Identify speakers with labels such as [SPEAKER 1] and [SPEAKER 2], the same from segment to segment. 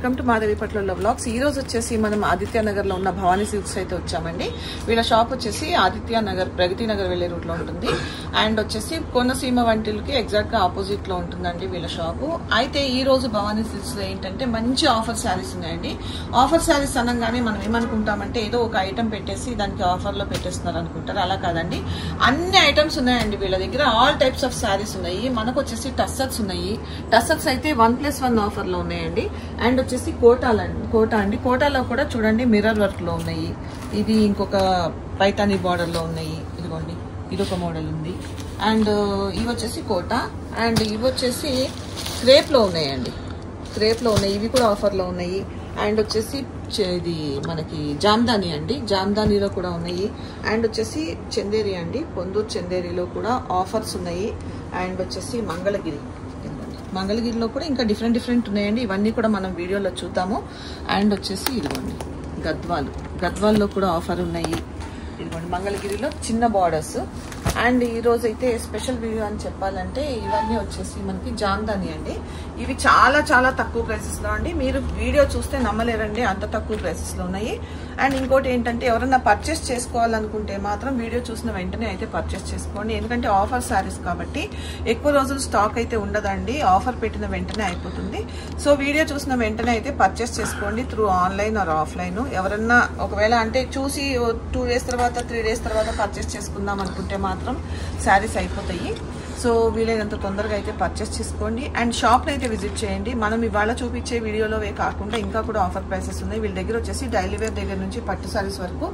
[SPEAKER 1] Welcome to Madhavi పట్ల vlogs. ఈ రోజు వచ్చేసి మనం ఆదిత్య నగర్ లో ఉన్న భవానీ సిల్క్స్ అయితే వచ్చామండి. వీళ్ళ షాప్ వచ్చేసి ఆదిత్య నగర్ ప్రగతి నగర్ వెళ్లే రూట్ లో ఉంటుంది. అండ్ వచ్చేసి కోనసీమ వంటిల్కి ఎగ్జాక్ట్ గా ఆపోజిట్ లో ఉంటుందండి వీళ్ళ షాపు. అయితే ఈ రోజు భవానీ సిల్క్స్ లో ఏంటంటే మంచి ఆఫర్ శారీస్ ఉన్నాయండి. ఆఫర్ శారీస్ అనగానే మనం ఏమనుకుంటామంటే ఏదో ఒక ఐటమ్ పెట్టేసి దానికి ఆఫర్ లో పెట్టేస్తున్నారు అనుకుంటారు. అలా కాదండి, అన్ని ఐటమ్స్ ఉన్నాయండి వీళ్ళ దగ్గర. ఆల్ టైప్స్ ఆఫ్ శారీస్ ఉన్నాయి. మనకు వచ్చేసి టస్సర్స్ ఉన్నాయి. టస్సర్స్ అయితే 1+1 ఆఫర్ లో ఉన్నాయండి. అండ్ వచ్చేసి కోటా అండి. కోటాలో కూడా చూడండి మిర్రర్ వర్క్ లో ఉన్నాయి. ఇది ఇంకొక పైతానీ బార్డర్ లో ఉన్నాయి. ఇదిగోండి, ఇదొక మోడల్ ఉంది. అండ్ ఇవి వచ్చేసి కోటా. అండ్ ఇవి వచ్చేసి క్రేప్ లో ఉన్నాయండి. క్రేప్ లో ఉన్నాయి. ఇవి కూడా ఆఫర్ లో ఉన్నాయి. అండ్ వచ్చేసి ఇది మనకి జామ్దాని అండి. జామ్దానీలో కూడా ఉన్నాయి. అండ్ వచ్చేసి చందేరి అండి. పొందూరు చందేరిలో కూడా ఆఫర్స్ ఉన్నాయి. అండ్ వచ్చేసి మంగళగిరిలో కూడా ఇంకా డిఫరెంట్ ఉన్నాయండి. ఇవన్నీ కూడా మనం వీడియోలో చూద్దాము. అండ్ వచ్చేసి ఇదిగోండి గద్వాల్లో కూడా ఆఫర్ ఉన్నాయి. ఇదిగోండి మంగళగిరిలో చిన్న బార్డర్స్. అండ్ ఈ రోజు అయితే స్పెషల్ వీడియో అని చెప్పాలంటే ఇవన్నీ వచ్చేసి మనకి జామ్దాని అండి. ఇవి చాలా చాలా తక్కువ ప్రైసెస్ లో అండి. మీరు వీడియో చూస్తే నమ్మలేరండి, అంత తక్కువ ప్రైసెస్ లో ఉన్నాయి. అండ్ ఇంకోటి ఏంటంటే ఎవరన్నా పర్చేస్ చేసుకోవాలనుకుంటే మాత్రం వీడియో చూసిన వెంటనే అయితే పర్చేస్ చేసుకోండి. ఎందుకంటే ఆఫర్ శారీస్ కాబట్టి ఎక్కువ రోజులు స్టాక్ అయితే ఉండదండి. ఆఫర్ పెట్టిన వెంటనే అయిపోతుంది. సో వీడియో చూసిన వెంటనే అయితే పర్చేస్ చేసుకోండి త్రూ ఆన్లైన్ ఆర్ ఆఫ్లైన్. ఎవరన్నా ఒకవేళ అంటే చూసి 2 days తర్వాత 3 days తర్వాత పర్చేస్ చేసుకుందాం అనుకుంటే మాత్రం శారీస్ అయిపోతాయి. సో వీలైనంత తొందరగా అయితే పర్చేస్ చేసుకోండి. అండ్ షాప్ని అయితే విజిట్ చేయండి. మనం ఇవాళ చూపించే వీడియోలోవే కాకుండా ఇంకా కూడా ఆఫర్ ప్రైసెస్ ఉన్నాయి. వీళ్ళ దగ్గర వచ్చేసి డైలీ వేర్ దగ్గర నుంచి పట్టు శారీస్ వరకు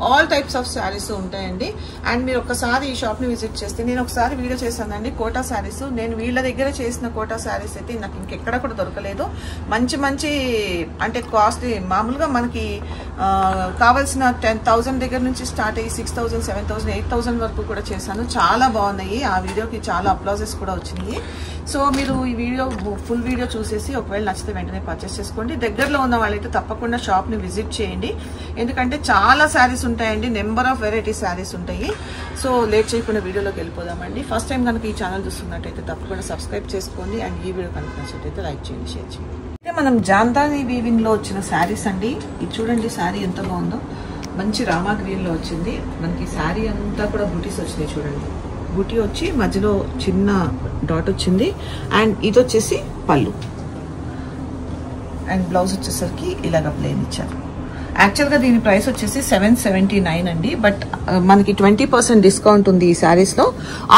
[SPEAKER 1] ఆల్ టైప్స్ ఆఫ్ శారీస్ ఉంటాయండి. అండ్ మీరు ఒకసారి ఈ షాప్ని విజిట్ చేస్తే, నేను ఒకసారి వీడియో చేశానండి కోటా శారీస్. నేను వీళ్ళ దగ్గర చేసిన కోటా శారీస్ అయితే నాకు ఇంకెక్కడ కూడా దొరకలేదు. మంచి అంటే కాస్ట్ మామూలుగా మనకి కావాల్సిన 10,000 దగ్గర నుంచి స్టార్ట్ అయ్యి 6,000, 7,000, 8,000 వరకు కూడా చేశాను. చాలా బాగున్నాయి. ఆ వీడియోకి చాలా అప్లాజెస్ కూడా వచ్చినాయి. సో మీరు ఈ ఫుల్ వీడియో చూసేసి ఒకవేళ నచ్చితే వెంటనే పర్చేస్ చేసుకోండి. దగ్గరలో ఉన్న వాళ్ళైతే తప్పకుండా షాప్ ని విజిట్ చేయండి. ఎందుకంటే చాలా శారీస్ ఉంటాయండి. నెంబర్ ఆఫ్ వెరైటీ శారీస్ ఉంటాయి. సో లేట్ చేయకుండా వీడియోలోకి వెళ్ళిపోదామండి. ఫస్ట్ టైం కనుక ఈ ఛానల్ చూస్తున్నట్టయితే తప్పకుండా సబ్స్క్రైబ్ చేసుకోండి. అండ్ ఈ వీడియో కనుక నచ్చినట్టయితే లైక్ చేయండి, షేర్ చేయండి. మనం జామ్దాని వీవింగ్ లో వచ్చిన శారీస్ అండి. ఇది చూడండి, శారీ ఎంత బాగుందో. మంచి రామా గ్రీన్ లో వచ్చింది. మనకి శారీ అంతా కూడా బూటీస్ వచ్చినాయి. చూడండి, బూటీ వచ్చి మధ్యలో చిన్న డాట్ వచ్చింది. అండ్ ఇది వచ్చేసి పళ్ళు. అండ్ బ్లౌజ్ వచ్చేసరికి ఇలాగ ప్లేన్ ఇచ్చారు. యాక్చువల్గా దీని ప్రైస్ వచ్చేసి 779 అండి. బట్ మనకి 20% డిస్కౌంట్ ఉంది ఈ శారీస్ లో.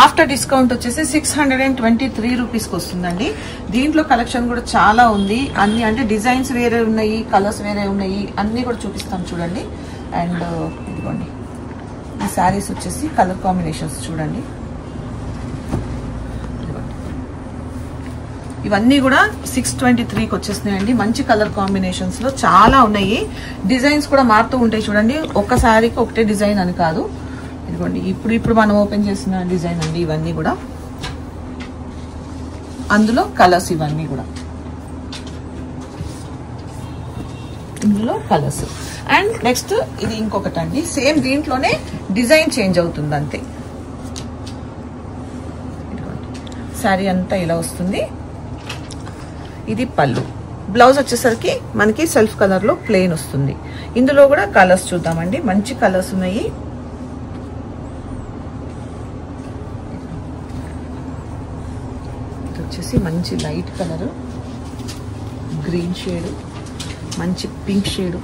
[SPEAKER 1] ఆఫ్టర్ డిస్కౌంట్ వచ్చేసి 623 రూపీస్కి వస్తుందండి. దీంట్లో కలెక్షన్ కూడా చాలా ఉంది. అన్ని అంటే డిజైన్స్ వేరే ఉన్నాయి, కలర్స్ వేరే ఉన్నాయి. అన్ని కూడా చూపిస్తాం చూడండి. అండ్ ఇదిగోండి, ఈ శారీస్ వచ్చేసి కలర్ కాంబినేషన్స్ చూడండి. ఇవన్నీ కూడా 623కి వచ్చేస్తున్నాయండి. మంచి కలర్ కాంబినేషన్స్ లో చాలా ఉన్నాయి. డిజైన్స్ కూడా మారుతూ ఉంటాయి చూడండి. ఒక్క శారీకి ఒకటే డిజైన్ అని కాదు. ఇదిగోండి, ఇప్పుడు మనం ఓపెన్ చేసిన డిజైన్ అండి. ఇవన్నీ కూడా అందులో కలర్స్. ఇవన్నీ కూడా ఇందులో కలర్స్. అండ్ నెక్స్ట్ ఇది ఇంకొకటి అండి. సేమ్ దీంట్లోనే డిజైన్ చేంజ్ అవుతుంది అంతే. శారీ అంతా ఇలా వస్తుంది. ఇది పళ్ళు. బ్లౌజ్ వచ్చేసరికి మనకి సెల్ఫ్ కలర్ లో ప్లెయిన్ వస్తుంది. ఇందులో కూడా కలర్స్ చూద్దామండి. మంచి కలర్స్ ఉన్నాయి. ఇది వచ్చేసి మంచి లైట్ కలర్, గ్రీన్ షేడ్, మంచి పింక్ షేడ్.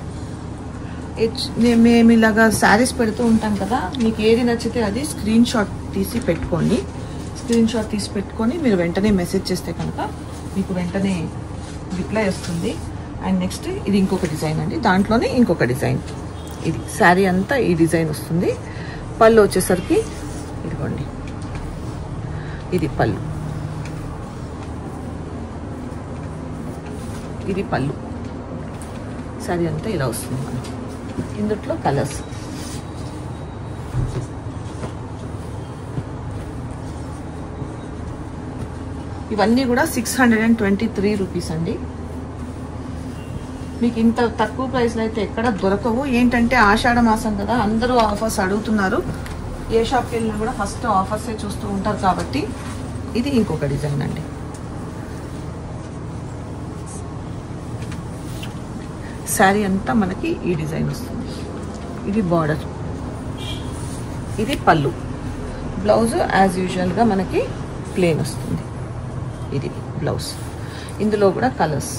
[SPEAKER 1] మేము ఇలాగా శారీస్ పెడుతూ ఉంటాం కదా, మీకు ఏది నచ్చితే అది స్క్రీన్ షాట్ తీసి పెట్టుకోండి. స్క్రీన్ షాట్ తీసి పెట్టుకొని మీరు వెంటనే మెసేజ్ చేస్తే కనుక మీకు వెంటనే రిప్లై వస్తుంది. అండ్ నెక్స్ట్ ఇది ఇంకొక డిజైన్ అండి. దాంట్లోనే ఇంకొక డిజైన్. ఇది శారీ అంతా ఈ డిజైన్ వస్తుంది. పళ్ళు వచ్చేసరికి ఇదిగోండి, ఇది పళ్ళు. ఇది పళ్ళు. శారీ అంతా ఇలా వస్తుంది మనకి. ఇందులో కలర్స్. ఇవన్నీ కూడా 623 రూపీస్ అండి. మీకు ఇంత తక్కువ ప్రైస్లో అయితే ఎక్కడ దొరకవు. ఏంటంటే ఆషాఢ మాసం కదా, అందరూ ఆఫర్స్ అడుగుతున్నారు. ఏ షాప్కి వెళ్ళినా కూడా ఫస్ట్ ఆఫర్సే చూస్తూ ఉంటారు కాబట్టి ఇది ఇంకొక డిజైన్ అండి. శారీ అంతా మనకి ఈ డిజైన్ వస్తుంది. ఇది బార్డర్, ఇది పళ్ళు. బ్లౌజ్ యాజ్ యూజువల్గా మనకి ప్లెయిన్ వస్తుంది. ఇది బ్లౌజ్. ఇందులో కూడా కలర్స్.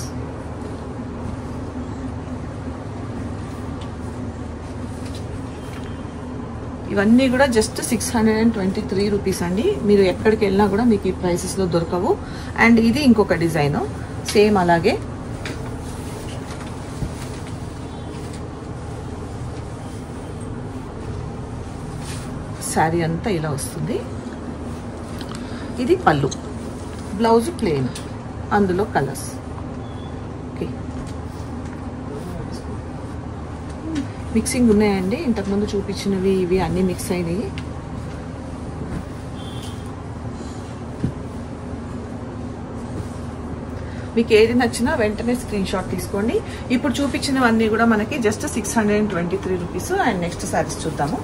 [SPEAKER 1] ఇవన్నీ కూడా జస్ట్ 623 రూపీస్ అండి. మీరు ఎక్కడికి వెళ్ళినా కూడా మీకు ఈ ప్రైసెస్లో దొరకవు. అండ్ ఇది ఇంకొక డిజైన్ సేమ్ అలాగే. శారీ అంతా ఇలా వస్తుంది. ఇది పళ్ళు, బ్లౌజ్ ప్లెయిన్, అందులో కలర్స్. ఓకే, మిక్సింగ్ ఉన్నాయండి. ఇంతకుముందు చూపించినవి ఇవి అన్నీ మిక్స్ అయినాయి. మీకు ఏది నచ్చినా వెంటనే స్క్రీన్ షాట్ తీసుకోండి. ఇప్పుడు చూపించినవన్నీ కూడా మనకి just 623 rupees. And next saris చూద్దాము.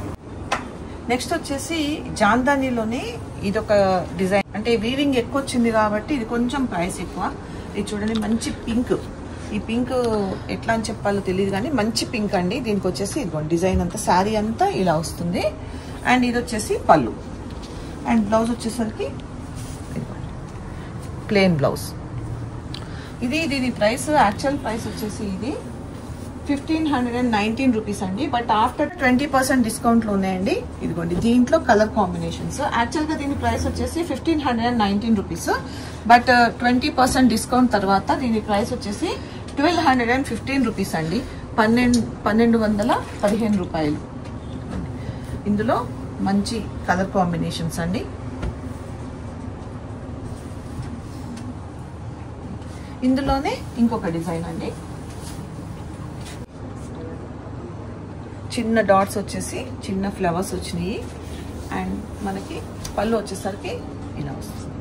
[SPEAKER 1] నెక్స్ట్ వచ్చేసి జాందానీలోనే ఇదొక డిజైన్. అంటే వీవింగ్ ఎక్కువ వచ్చింది కాబట్టి ఇది కొంచెం ప్రైస్ ఎక్కువ. ఇది చూడండి, మంచి పింక్. ఈ పింక్ ఎట్లా అని చెప్పాలో తెలియదు కానీ మంచి పింక్ అండి. దీనికి వచ్చేసి ఇదిగోండి డిజైన్ అంతా, శారీ అంతా ఇలా వస్తుంది. అండ్ ఇది వచ్చేసి పళ్ళు. అండ్ బ్లౌజ్ వచ్చేసరికి ప్లెయిన్ బ్లౌజ్. దీని ప్రైస్, యాక్చువల్ ప్రైస్ వచ్చేసి ఇది 1519 రూపీస్ అండి. బట్ ఆఫ్టర్ 20% డిస్కౌంట్లో ఉన్నాయండి. ఇదిగోండి, దీంట్లో కలర్ కాంబినేషన్స్. యాక్చువల్గా దీని ప్రైస్ వచ్చేసి 1519 రూపీస్. బట్ 20% డిస్కౌంట్ తర్వాత దీని ప్రైస్ వచ్చేసి 1215 రూపీస్ అండి. 1215 రూపాయలు. ఇందులో మంచి కలర్ కాంబినేషన్స్ అండి. ఇందులోనే ఇంకొక డిజైన్ అండి. చిన్న డాట్స్ వచ్చేసి చిన్న ఫ్లవర్స్ వచ్చినాయి. అండ్ మనకి పళ్ళు వచ్చేసరికి ఇలా వస్తుంది.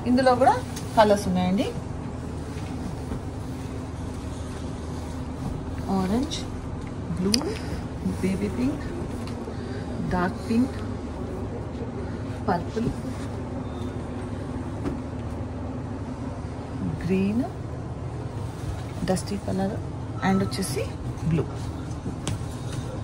[SPEAKER 1] ఇందులో కూడా కలర్స్ ఉన్నాయండి. Orange, blue, baby pink, dark pink, purple, green, dusty colour, and వచ్చేసి బ్లూ.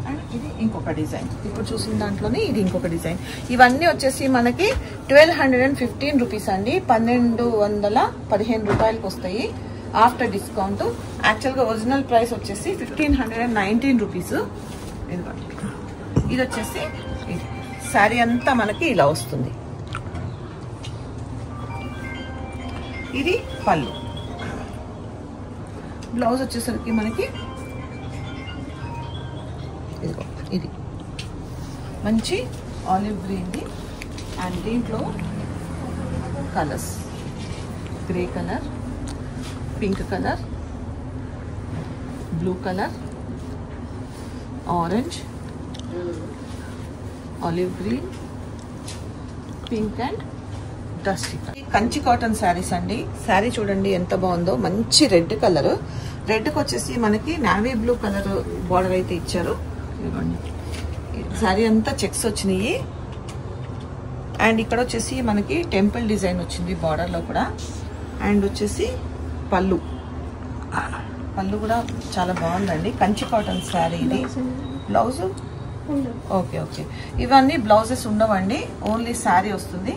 [SPEAKER 1] అండ్ ఇది ఇంకొక డిజైన్. ఇప్పుడు చూసిన దాంట్లోనే ఇది ఇంకొక డిజైన్. ఇవన్నీ వచ్చేసి మనకి 1215 రూపీస్ అండి. 1215 రూపాయలకి వస్తాయి ఆఫ్టర్ డిస్కౌంట్. యాక్చువల్గా ఒరిజినల్ ప్రైస్ వచ్చేసి 1519 రూపీస్. ఇది వచ్చేసి ఇది శారీ అంతా మనకి ఇలా వస్తుంది. ఇది పళ్ళు. బ్లౌజ్ వచ్చేసరికి మనకి ఇది మంచి ఆలివ్ గ్రీన్ది. అండ్ దీంట్లో colours grey colour, pink colour, blue colour, orange, olive green, pink and dusty colour. Kanchi cotton saris అండి. శారీ చూడండి ఎంత బాగుందో. మంచి రెడ్ కలర్. రెడ్కి వచ్చేసి మనకి నావీ బ్లూ కలర్ బార్డర్ అయితే ఇచ్చారు. శారీ అంతా చెక్స్ వచ్చినాయి. అండ్ ఇక్కడ వచ్చేసి మనకి టెంపుల్ డిజైన్ వచ్చింది బార్డర్లో కూడా. అండ్ వచ్చేసి పళ్ళు కూడా చాలా బాగుందండి. కంచి కాటన్ శారీ ఇది. Blouse okay. ఇవన్నీ బ్లౌజెస్ ఉండవండి, ఓన్లీ శారీ వస్తుంది.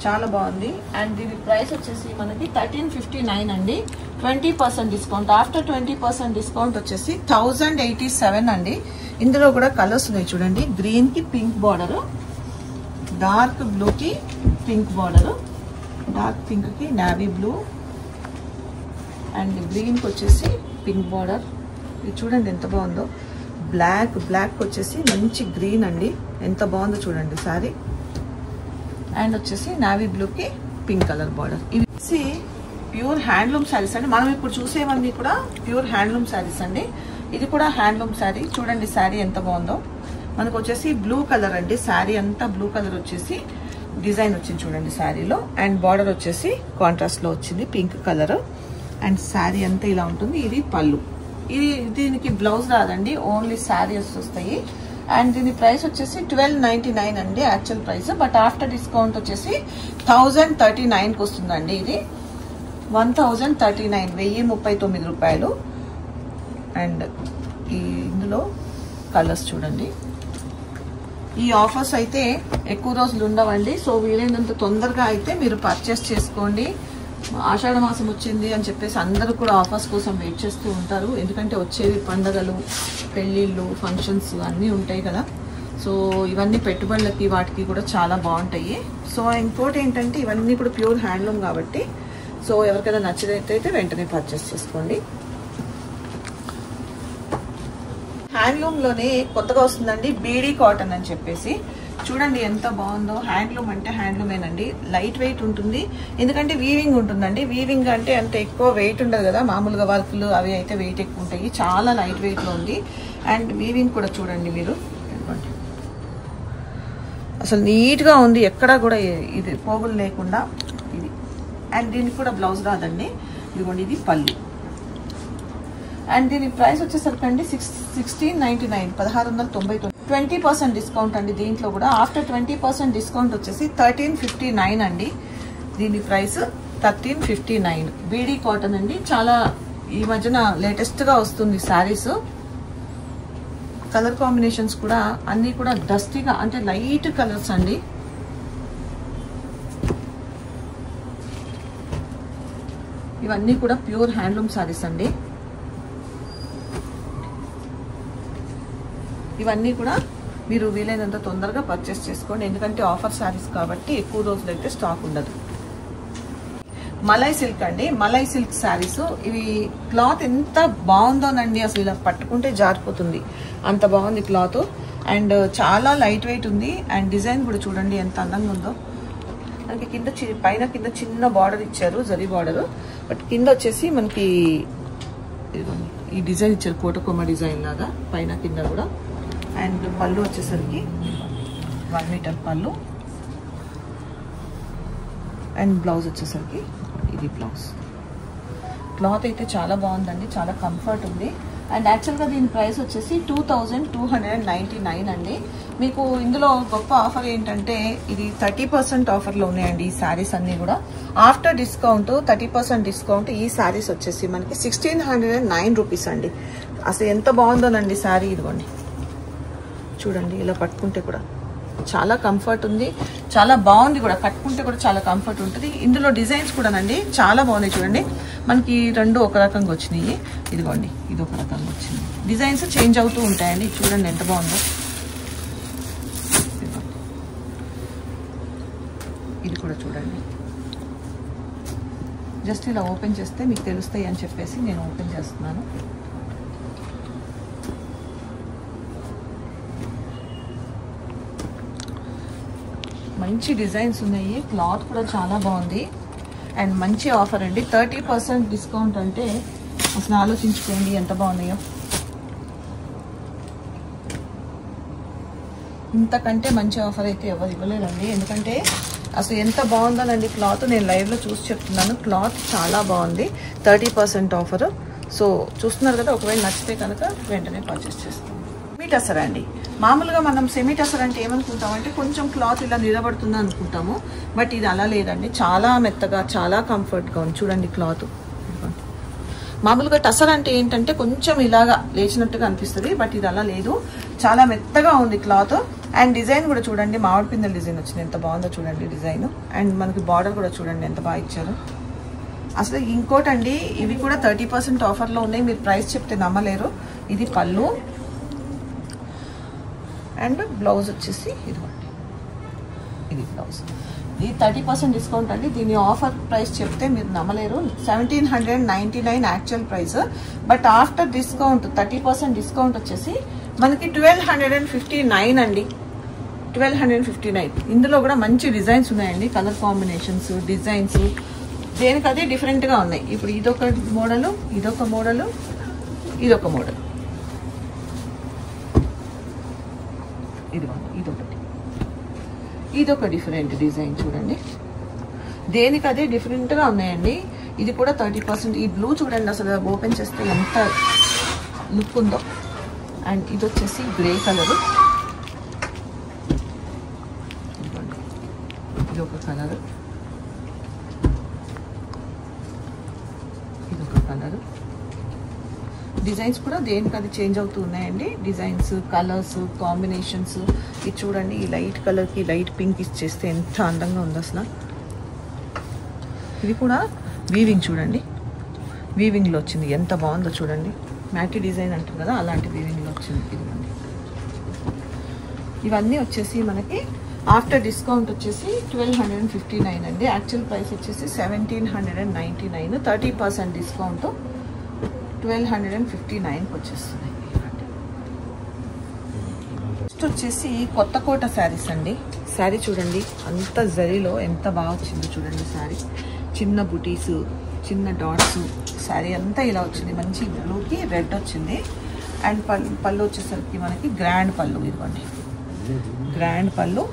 [SPEAKER 1] చాలా బాగుంది. అండ్ దీని ప్రైస్ వచ్చేసి మనకి 1359 అండి. 20% డిస్కౌంట్. ఆఫ్టర్ 20% డిస్కౌంట్ వచ్చేసి 1087 అండి. ఇందులో కూడా కలర్స్ ఉన్నాయి చూడండి. గ్రీన్ కి పింక్ బార్డర్, డార్క్ బ్లూ కి పింక్ బార్డర్, డార్క్ పింక్ కి నావీ బ్లూ, అండ్ గ్రీన్ కి వచ్చేసి పింక్ బార్డర్. ఇది చూడండి ఎంత బాగుందో. బ్లాక్ వచ్చేసి మంచి గ్రీన్ అండి. ఎంత బాగుందో చూడండి శారీ. అండ్ వచ్చేసి నావీ బ్లూకి పింక్ కలర్ బార్డర్. ఇవి వచ్చి ప్యూర్ హ్యాండ్లూమ్ శారీస్ అండి. మనం ఇప్పుడు చూసేవన్నీ కూడా ప్యూర్ హ్యాండ్లూమ్ శారీస్ అండి. ఇది కూడా హ్యాండ్లూమ్ శారీ. చూడండి శారీ ఎంత బాగుందో. మనకు వచ్చేసి బ్లూ కలర్ అండి. శారీ అంతా బ్లూ కలర్ వచ్చేసి డిజైన్ వచ్చింది చూడండి శారీలో. అండ్ బార్డర్ వచ్చేసి కాంట్రాస్ట్ లో వచ్చింది పింక్ కలర్. అండ్ శారీ అంతా ఇలా ఉంటుంది. ఇది పళ్ళు. దీనికి బ్లౌజ్ రాదండి, ఓన్లీ శారీస్ వస్తాయి. అండ్ దీని ప్రైస్ వచ్చేసి 1299 అండి actual price. But after discount వచ్చేసి 1039కి వస్తుందండి. ఇది 1039, 1039 రూపాయలు. అండ్ ఇందులో కలర్స్ చూడండి. ఈ ఆఫర్స్ అయితే ఎక్కువ రోజులు ఉండవండి. సో వీలైనంత తొందరగా అయితే మీరు పర్చేస్ చేసుకోండి. ఆషాఢ మాసం వచ్చింది అని చెప్పేసి అందరూ కూడా ఆఫర్స్ కోసం వెయిట్ చేస్తూ ఉంటారు. ఎందుకంటే వచ్చేవి పండగలు, పెళ్ళిళ్ళు, ఫంక్షన్స్ అన్నీ ఉంటాయి కదా. సో ఇవన్నీ పెట్టుబడులకి వాటికి కూడా చాలా బాగుంటాయి. సో ఇంకోటి ఏంటంటే ఇవన్నీ కూడా ప్యూర్ హ్యాండ్లూమ్ కాబట్టి సో ఎవరికైనా నచ్చినట్టయితే వెంటనే పర్చేస్ చేసుకోండి. హ్యాండ్లూమ్లోనే కొత్తగా వస్తుందండి బీడీ కాటన్ అని చెప్పేసి. చూడండి ఎంత బాగుందో. హ్యాండ్లూమ్ అంటే హ్యాండ్లూమేనండి. లైట్ వెయిట్ ఉంటుంది, ఎందుకంటే వీవింగ్ ఉంటుందండి. వీవింగ్ అంటే అంత ఎక్కువ వెయిట్ ఉండదు కదా, మామూలుగా వర్క్లు అవి అయితే వెయిట్ ఎక్కువ ఉంటాయి. చాలా లైట్ వెయిట్లో ఉంది. అండ్ వీవింగ్ కూడా చూడండి మీరు, అసలు నీట్గా ఉంది, ఎక్కడా కూడా ఇది పోగులు లేకుండా ఇది. అండ్ దీనికి కూడా బ్లౌజ్ రాదండి. ఇదిగోండి ఇది పళ్ళు. అండ్ దీని ప్రైస్ వచ్చేసరికి అండి 1699, 1699. 20% డిస్కౌంట్ అండి దీంట్లో కూడా. ఆఫ్టర్ 20% డిస్కౌంట్ వచ్చేసి 1359 అండి. దీని ప్రైస్ 1359. బీడీ కాటన్ అండి. చాలా ఈ మధ్యన లేటెస్ట్గా వస్తుంది శారీస్. కలర్ కాంబినేషన్స్ కూడా అన్నీ కూడా డస్టీగా అంటే లైట్ కలర్స్ అండి. ఇవన్నీ కూడా ప్యూర్ హ్యాండ్లూమ్ శారీస్ అండి. ఇవన్నీ కూడా మీరు వీలైనంత తొందరగా పర్చేస్ చేసుకోండి, ఎందుకంటే ఆఫర్ శారీస్ కాబట్టి ఎక్కువ రోజులు అయితే స్టాక్ ఉండదు. మలై సిల్క్ అండి. మలై సిల్క్ శారీస్. ఇవి క్లాత్ ఎంత బాగుందోనండి, అసలు ఇలా పట్టుకుంటే జారిపోతుంది, అంత బాగుంది క్లాత్. అండ్ చాలా లైట్ వెయిట్ ఉంది. అండ్ డిజైన్ కూడా చూడండి ఎంత అందంగా ఉందో. మనకి పైన కింద చిన్న బార్డర్ ఇచ్చారు, జరీ బార్డర్. బట్ కింద వచ్చేసి మనకి ఈ డిజైన్ ఇచ్చారు, కోటకొమ్మ డిజైన్ లాగా పైన కింద కూడా. అండ్ పళ్ళు వచ్చేసరికి 1 మీటర్ పళ్ళు. అండ్ బ్లౌజ్ వచ్చేసరికి ఇది బ్లౌజ్. క్లాత్ అయితే చాలా బాగుందండి, చాలా కంఫర్ట్ ఉంది. అండ్ యాక్చువల్గా దీని ప్రైస్ వచ్చేసి 2299 అండి. మీకు ఇందులో గొప్ప ఆఫర్ ఏంటంటే ఇది 30% ఆఫర్లో ఉన్నాయండి ఈ శారీస్ అన్నీ కూడా. ఆఫ్టర్ డిస్కౌంట్ 30% డిస్కౌంట్ ఈ శారీస్ వచ్చేసి మనకి 1609 రూపీస్ అండి. అసలు ఎంత బాగుందోనండి శారీ. ఇదిగోండి చూడండి, ఇలా పట్టుకుంటే కూడా చాలా కంఫర్ట్ ఉంది, చాలా బాగుంది కూడా. కట్టుకుంటే కూడా చాలా కంఫర్ట్ ఉంటుంది. ఇందులో డిజైన్స్ కూడానండి చాలా బాగున్నాయి. చూడండి మనకి రెండు ఒక రకంగా వచ్చినాయి. ఇదిగోండి ఇది ఒక రకంగా వచ్చింది. డిజైన్స్ చేంజ్ అవుతూ ఉంటాయండి. చూడండి ఎంత బాగుందో. ఇది కూడా చూడండి. జస్ట్ ఇలా ఓపెన్ చేస్తే మీకు తెలుస్తాయి అని చెప్పేసి నేను ఓపెన్ చేస్తున్నాను. మంచి డిజైన్స్ ఉన్నాయి. క్లాత్ కూడా చాలా బాగుంది. అండ్ మంచి ఆఫర్ అండి. 30% డిస్కౌంట్ అంటే అసలు ఆలోచించుకోండి ఎంత బాగున్నాయో. ఇంతకంటే మంచి ఆఫర్ అయితే ఎవరు ఇవ్వలేదండి. ఎందుకంటే అసలు ఎంత బాగుందోనండి క్లాత్. నేను లైవ్లో చూసి చెప్తున్నాను, క్లాత్ చాలా బాగుంది. 30% ఆఫర్. సో చూస్తున్నారు కదా, ఒకవేళ నచ్చితే కనుక వెంటనే పర్చేస్ చేస్తాం. సెమీ టసర్ అండి. మామూలుగా మనం సెమీ టసర్ అంటే ఏమనుకుంటామంటే కొంచెం క్లాత్ ఇలా నిలబడుతుంది అనుకుంటాము. బట్ ఇది అలా లేదండి, చాలా మెత్తగా చాలా కంఫర్ట్గా ఉంది. చూడండి క్లాత్. మామూలుగా టసర్ అంటే ఏంటంటే కొంచెం ఇలాగా లేచినట్టుగా అనిపిస్తుంది, బట్ ఇది అలా లేదు, చాలా మెత్తగా ఉంది క్లాత్. అండ్ డిజైన్ కూడా చూడండి, మామిడి పిందెల డిజైన్ వచ్చింది, ఎంత బాగుందో చూడండి డిజైన్. అండ్ మనకి బార్డర్ కూడా చూడండి ఎంత బాగా ఇచ్చారు. అసలు ఇంకోటండి, ఇవి కూడా 30% ఆఫర్లో ఉన్నాయి. మీరు ప్రైస్ చెప్తే నమ్మలేరు. ఇది పళ్ళు అండ్ బ్లౌజ్ వచ్చేసి ఇదిగోండి, ఇది బ్లౌజ్. ఇది 30% డిస్కౌంట్ అండి. దీని ఆఫర్ ప్రైస్ చెప్తే మీరు నమ్మలేరు. 1799 actual price. But after discount 30% discount వచ్చేసి మనకి 1259 అండి. 1259. ఇందులో కూడా మంచి డిజైన్స్ ఉన్నాయండి, కలర్ కాంబినేషన్స్, డిజైన్స్ దేనికదే డిఫరెంట్గా ఉన్నాయి. ఇప్పుడు ఇదొక మోడలు, ఇదొక మోడలు, ఇదొక మోడల్. ఇదిగోండి ఇదొకటి, ఇదొక డిఫరెంట్ డిజైన్ చూడండి. దేనికదే డిఫరెంట్గా ఉన్నాయండి. ఇది కూడా 30%. ఈ బ్లూ చూడండి అసలు ఓపెన్ చేస్తే ఎంత లుక్ ఉందో. అండ్ ఇది వచ్చేసి గ్రే కలరు. ఇది ఒక కలరు, ఇదొక కలరు. డిజైన్స్ కూడా దేనికి అది చేంజ్ అవుతూ ఉన్నాయండి. Designs, colours, combinations. ఇది చూడండి, ఈ లైట్ కలర్కి లైట్ పింక్ ఇచ్చేస్తే ఎంత అందంగా ఉంది అసలు. ఇది కూడా వీవింగ్ చూడండి, వీవింగ్లో వచ్చింది, ఎంత బాగుందో చూడండి. మ్యాటీ డిజైన్ అంటారు కదా, అలాంటి వీవింగ్లో వచ్చింది. ఇదిగోండి, ఇవన్నీ వచ్చేసి మనకి ఆఫ్టర్ డిస్కౌంట్ వచ్చేసి 1259 అండి. యాక్చువల్ ప్రైస్ వచ్చేసి 1799. 30% డిస్కౌంట్ 1259కి వచ్చేస్తున్నాయి. నెక్స్ట్ వచ్చేసి కొత్త కోట శారీస్ అండి. శారీ చూడండి, అంత జరీలో ఎంత బాగా వచ్చిందో చూడండి. శారీ చిన్న బుటీస్, చిన్న డాట్స్, శారీ అంతా ఇలా వచ్చింది. మంచి బ్లూకి రెడ్ వచ్చింది. అండ్ పళ్ళు వచ్చేసరికి మనకి గ్రాండ్ పళ్ళు, ఇదిగోండి గ్రాండ్ పళ్ళు.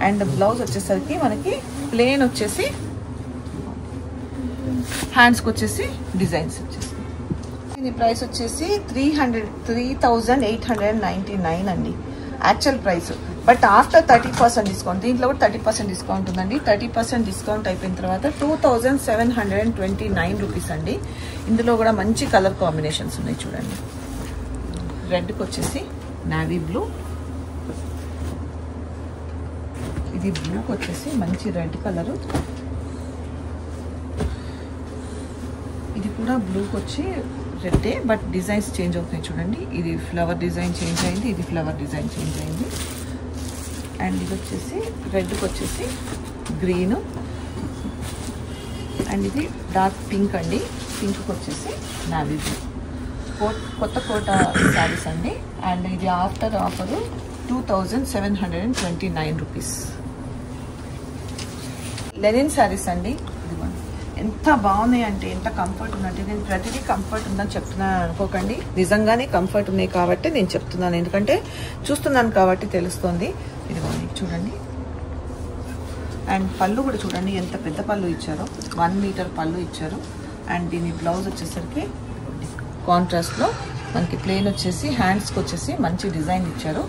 [SPEAKER 1] అండ్ బ్లౌజ్ వచ్చేసరికి మనకి ప్లెయిన్ వచ్చేసి, హ్యాండ్స్కి వచ్చేసి డిజైన్స్ వచ్చేసి. దీని ప్రైస్ వచ్చేసి 3899 అండి actual price. But after 30% discount, దీంట్లో కూడా 30% డిస్కౌంట్ ఉందండి. 30% డిస్కౌంట్ అయిపోయిన తర్వాత 2729 రూపీస్ అండి. ఇందులో కూడా మంచి కలర్ కాంబినేషన్స్ ఉన్నాయి చూడండి. రెడ్కి వచ్చేసి నావీ బ్లూ, ఇది బ్లూకి వచ్చేసి మంచి రెడ్ కలరు, ఇది కూడా బ్లూకి వచ్చి రెడ్డే బట్ డిజైన్స్ చేంజ్ అవుతున్నాయి చూడండి. ఇది ఫ్లవర్ డిజైన్ చేంజ్ అయింది, ఇది ఫ్లవర్ డిజైన్ చేంజ్ అయింది. అండ్ ఇది వచ్చేసి రెడ్కి వచ్చేసి గ్రీను, అండ్ ఇది డార్క్ పింక్ అండి. పింక్కి వచ్చేసి నావీ బ్లూ. కొత్త కోట శారీస్ అండి. అండ్ ఇది after offer 2729 rupees. Linen saris అండి. ఇదిగోండి, ఎంత బాగున్నాయి అంటే, ఎంత కంఫర్ట్ ఉందంటే, నేను ప్రతిదీ కంఫర్ట్ ఉందని చెప్తున్నాను అనుకోకండి, నిజంగానే కంఫర్ట్ ఉన్నాయి కాబట్టి నేను చెప్తున్నాను, ఎందుకంటే చూస్తున్నాను కాబట్టి తెలుస్తుంది. ఇదిగోండి చూడండి. అండ్ పళ్ళు కూడా చూడండి, ఎంత పెద్ద పళ్ళు ఇచ్చారో, 1 మీటర్ పళ్ళు ఇచ్చారు. అండ్ దీని బ్లౌజ్ వచ్చేసరికి కాంట్రాస్ట్లో మనకి ప్లెయిన్ వచ్చేసి, హ్యాండ్స్కి వచ్చేసి మంచి డిజైన్ ఇచ్చారు.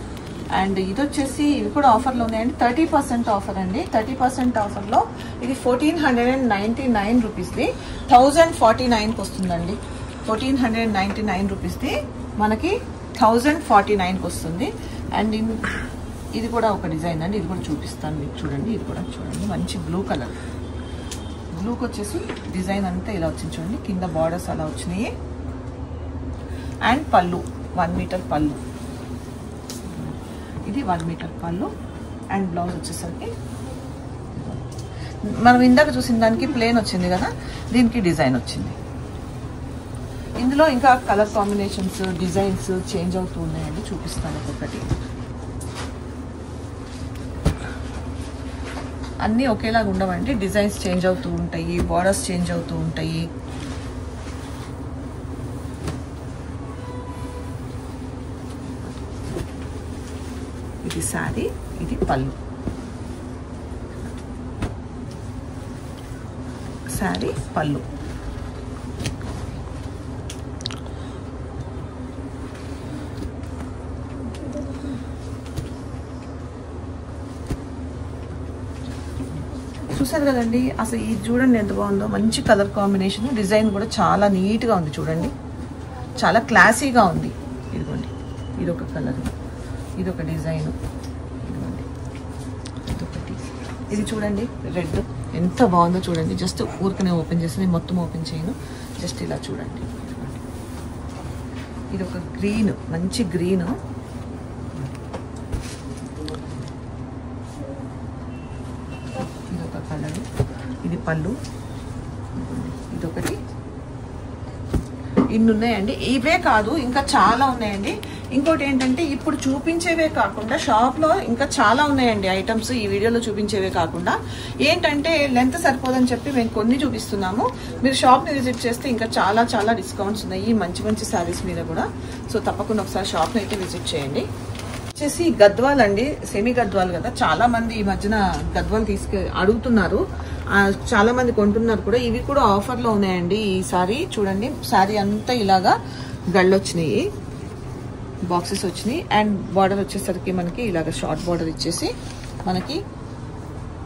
[SPEAKER 1] అండ్ ఇది వచ్చేసి, ఇవి కూడా ఆఫర్లో ఉన్నాయండి. 30% ఆఫర్ అండి. 30% ఆఫర్లో ఇది 1499 రూపీస్ది 1049కి వస్తుందండి. 1499 రూపీస్ది మనకి 1049కి వస్తుంది. అండ్ ఇది కూడా ఒక డిజైన్ అండి, ఇది కూడా చూపిస్తాను మీకు చూడండి. ఇది కూడా చూడండి, మంచి బ్లూ కలర్. బ్లూకి వచ్చేసి డిజైన్ అంతా ఇలా వచ్చింది చూడండి, కింద బార్డర్స్ అలా వచ్చినాయి. అండ్ పళ్ళు 1 మీటర్ పళ్ళు, ఇది 1 మీటర్ పళ్ళు. అండ్ బ్లౌజ్ వచ్చేసరికి మనం ఇందాక చూసిన దానికి ప్లెయిన్ వచ్చింది కదా, దీనికి డిజైన్ వచ్చింది. ఇందులో ఇంకా కలర్ కాంబినేషన్స్, డిజైన్స్ చేంజ్ అవుతూ ఉన్నాయండి, చూపిస్తాను ఒక్కొక్కటి. అన్నీ ఒకేలాగా ఉండవండి, డిజైన్స్ చేంజ్ అవుతూ ఉంటాయి, బార్డర్స్ చేంజ్ అవుతూ ఉంటాయి. ఇది శారీ, ఇది పళ్ళు. శారీ పళ్ళు. చూసారు కదండి, అసలు ఇది చూడండి ఎంత బాగుందో, మంచి కలర్ కాంబినేషన్. డిజైన్ కూడా చాలా నీట్గా ఉంది చూడండి, చాలా క్లాసీగా ఉంది. ఇదిగోండి, ఇది ఒక కలర్, ఇది ఒక డిజైన్, ఇదిగోండి ఇదొకటి. ఇది చూడండి రెడ్ ఎంత బాగుందో చూడండి. జస్ట్ ఊరికనే ఓపెన్ చేసి, మొత్తం ఓపెన్ చేయను, జస్ట్ ఇలా చూడండి. ఇది ఒక గ్రీన్, మంచి గ్రీన్. ఇది ఒక కలర్, ఇది పళ్ళు, ఇదొకటి. ఇన్ని ఉన్నాయండి. ఇవే కాదు, ఇంకా చాలా ఉన్నాయండి. ఇంకోటి ఏంటంటే, ఇప్పుడు చూపించేవే కాకుండా షాప్లో ఇంకా చాలా ఉన్నాయండి ఐటమ్స్. ఈ వీడియోలో చూపించేవే కాకుండా ఏంటంటే లెంత్ సరిపోదని చెప్పి మేము కొన్ని చూపిస్తున్నాము. మీరు షాప్ని విజిట్ చేస్తే ఇంకా చాలా చాలా డిస్కౌంట్స్ ఉన్నాయి మంచి మంచి శారీస్ మీద కూడా. సో తప్పకుండా ఒకసారి షాప్ని అయితే విజిట్ చేయండి. వచ్చేసి గద్వాల్ అండి, సెమీ గద్వాల్ కదా, చాలా మంది ఈ మధ్యన గద్వాల్ అడుగుతున్నారు, చాలా మంది కొంటున్నారు కూడా. ఇవి కూడా ఆఫర్లో ఉన్నాయండి. ఈ సారీ చూడండి, సారీ అంతా ఇలాగా గళ్ళొచ్చినాయి, బాక్సెస్ వచ్చినాయి. అండ్ బార్డర్ వచ్చేసరికి మనకి ఇలాగ షార్ట్ బార్డర్ ఇచ్చేసి మనకి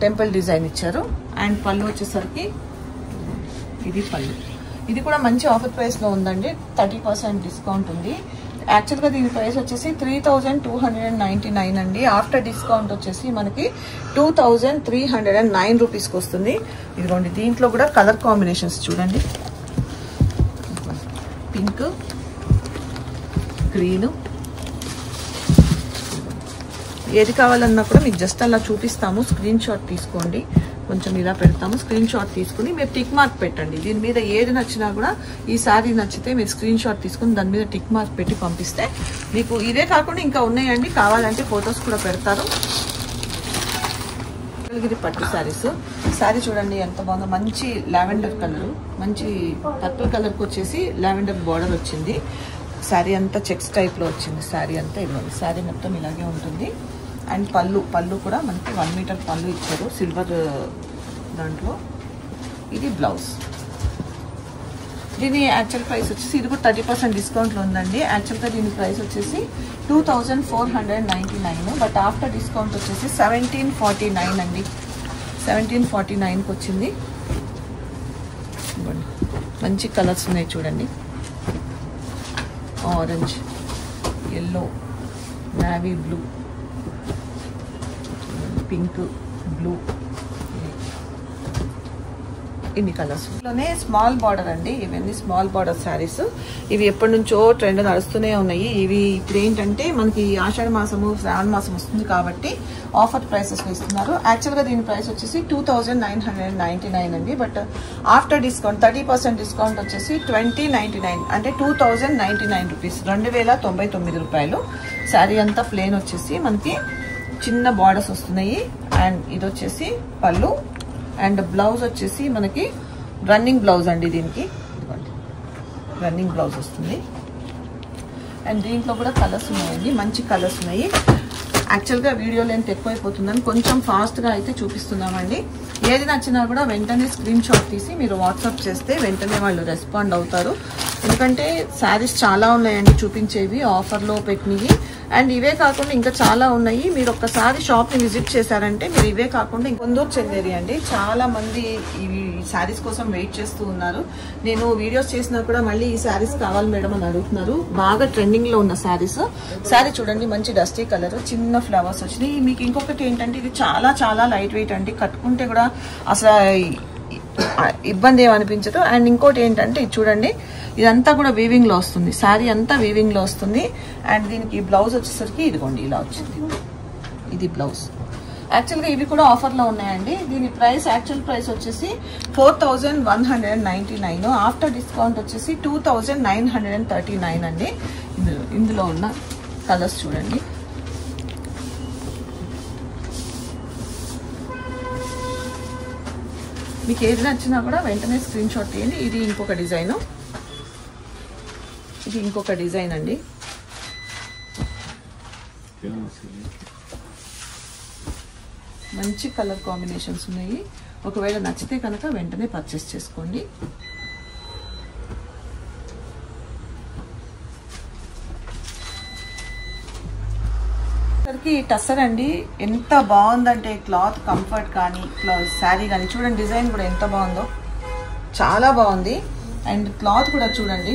[SPEAKER 1] టెంపుల్ డిజైన్ ఇచ్చారు. అండ్ పళ్ళు వచ్చేసరికి ఇది పళ్ళు. ఇది కూడా మంచి ఆఫర్ ప్రైస్ లో ఉందండి, 30% డిస్కౌంట్ ఉంది. యాక్చువల్ గా దీని ప్రైస్ వచ్చేసి 3299 అండి. ఆఫ్టర్ డిస్కౌంట్ వచ్చేసి మనకి 2309 రూపీస్కి వస్తుంది. ఇదిగోండి, దీంట్లో కూడా కలర్ కాంబినేషన్స్ చూడండి, పింక్, గ్రీన్, ఏది కావాలన్నా కూడా మీకు జస్ట్ అలా చూపిస్తాము. స్క్రీన్ షాట్ తీసుకోండి, కొంచెం ఇలా పెడతాము. స్క్రీన్ షాట్ తీసుకుని మీరు టిక్ మార్క్ పెట్టండి. దీని మీద ఏది నచ్చినా కూడా, ఈ శారీ నచ్చితే మీరు స్క్రీన్ షాట్ తీసుకుని దాని మీద టిక్ మార్క్ పెట్టి పంపిస్తే మీకు ఇదే కాకుండా ఇంకా ఉన్నాయండి, కావాలంటే ఫొటోస్ కూడా పెడతారు. మంగళగిరి పట్టు శారీస్. శారీ చూడండి ఎంత బాగుందో, మంచి లావెండర్ కలర్, మంచి పర్పుల్ కలర్కి వచ్చేసి లావెండర్ బార్డర్ వచ్చింది. శారీ అంతా చెక్స్ టైప్లో వచ్చింది. శారీ అంతా ఇవ్వండి, శారీ మొత్తం ఇలాగే ఉంటుంది. అండ్ పళ్ళు కూడా మనకి 1 మీటర్ పళ్ళు ఇచ్చారు సిల్వర్ దాంట్లో. ఇది బ్లౌజ్. దీని యాక్చువల్ ప్రైస్ వచ్చేసి, ఇది కూడా 30% డిస్కౌంట్లో ఉందండి. యాక్చువల్గా దీని ప్రైస్ వచ్చేసి 2499, బట్ ఆఫ్టర్ డిస్కౌంట్ వచ్చేసి 1749 అండి. 1749కి వచ్చింది. మంచి కలర్స్ ఉన్నాయి చూడండి, orange, yellow, navy blue, pink, blue, ఇన్ని కలర్స్ లోనే స్మాల్ బార్డర్ అండి. ఇవన్నీ స్మాల్ బార్డర్ శారీస్. ఇవి ఎప్పటి నుంచో ట్రెండ్ నడుస్తూనే ఉన్నాయి. ఇవి ఇప్పుడు ఏంటంటే మనకి ఆషాఢ మాసము, శ్రావణ మాసం వస్తుంది కాబట్టి ఆఫర్ ప్రైసెస్ ఇస్తున్నారు. యాక్చువల్గా దీని ప్రైస్ వచ్చేసి 2999 అండి, బట్ ఆఫ్టర్ డిస్కౌంట్ 30% డిస్కౌంట్ వచ్చేసి 2099, అంటే 2099 రూపీస్, 2099 రూపాయలు. శారీ అంతా ప్లేన్ వచ్చేసి మనకి చిన్న బార్డర్స్ వస్తున్నాయి. అండ్ ఇది వచ్చేసి పళ్ళు. అండ్ బ్లౌజ్ వచ్చేసి మనకి రన్నింగ్ బ్లౌజ్ అండి. దీనికి రన్నింగ్ బ్లౌజ్ వస్తుంది. అండ్ దీంట్లో కూడా కలర్స్ ఉన్నాయండి, మంచి కలర్స్ ఉన్నాయి. యాక్చువల్గా వీడియో లెంత్ ఎక్కువైపోతుందని కొంచెం ఫాస్ట్గా అయితే చూపిస్తున్నామండి. ఏది నచ్చినా కూడా వెంటనే స్క్రీన్ షాట్ తీసి మీరు వాట్సాప్ చేస్తే వెంటనే వాళ్ళు రెస్పాండ్ అవుతారు. ఎందుకంటే శారీస్ చాలా ఉన్నాయండి చూపించేవి, ఆఫర్లో పెట్టినవి. అండ్ ఇవే కాకుండా ఇంకా చాలా ఉన్నాయి. మీరు ఒక్కసారి షాప్ని విజిట్ చేశారంటే మీరు ఇవే కాకుండా కొందూరు చెందేది అండి, చాలా మంది ఈ శారీస్ కోసం వెయిట్ చేస్తూ ఉన్నారు. నేను వీడియోస్ చేసినా కూడా మళ్ళీ ఈ శారీస్ కావాలి మేడం అని అడుగుతున్నారు. బాగా ట్రెండింగ్ లో ఉన్న శారీస్. శారీ చూడండి, మంచి డస్టీ కలర్, చిన్న ఫ్లవర్స్ వచ్చినాయి. మీకు ఇంకొకటి ఏంటంటే ఇది చాలా చాలా లైట్ వెయిట్ అండి, కట్టుకుంటే కూడా అసలు ఇబ్బంది ఏమనిపించదు. అండ్ ఇంకోటి ఏంటంటే ఇది చూడండి, ఇదంతా కూడా వీవింగ్ లో వస్తుంది. శారీ అంతా వీవింగ్ లో వస్తుంది. అండ్ దీనికి బ్లౌజ్ వచ్చేసరికి ఇదిగోండి ఇలా వచ్చింది, ఇది బ్లౌజ్. యాక్చువల్గా ఇవి కూడా ఆఫర్లో ఉన్నాయండి. దీని ప్రైస్ యాక్చువల్ ప్రైస్ వచ్చేసి 4199, ఆఫ్టర్ డిస్కౌంట్ వచ్చేసి 2939 అండి. ఇందులో ఉన్న కలర్స్ చూడండి, మీకు ఏది నచ్చినా కూడా వెంటనే స్క్రీన్ షాట్ తీయండి. ఇది ఇంకొక డిజైన్, ఇది ఇంకొక డిజైన్ అండి. మంచి కలర్ కాంబినేషన్స్ ఉన్నాయి. ఒకవేళ నచ్చితే కనుక వెంటనే పర్చేస్ చేసుకోండి. టస్సర్ అండి, ఎంత బాగుందంటే క్లాత్ కంఫర్ట్ కానీ శారీ కానీ చూడండి, డిజైన్ కూడా ఎంత బాగుందో, చాలా బాగుంది. అండ్ క్లాత్ కూడా చూడండి.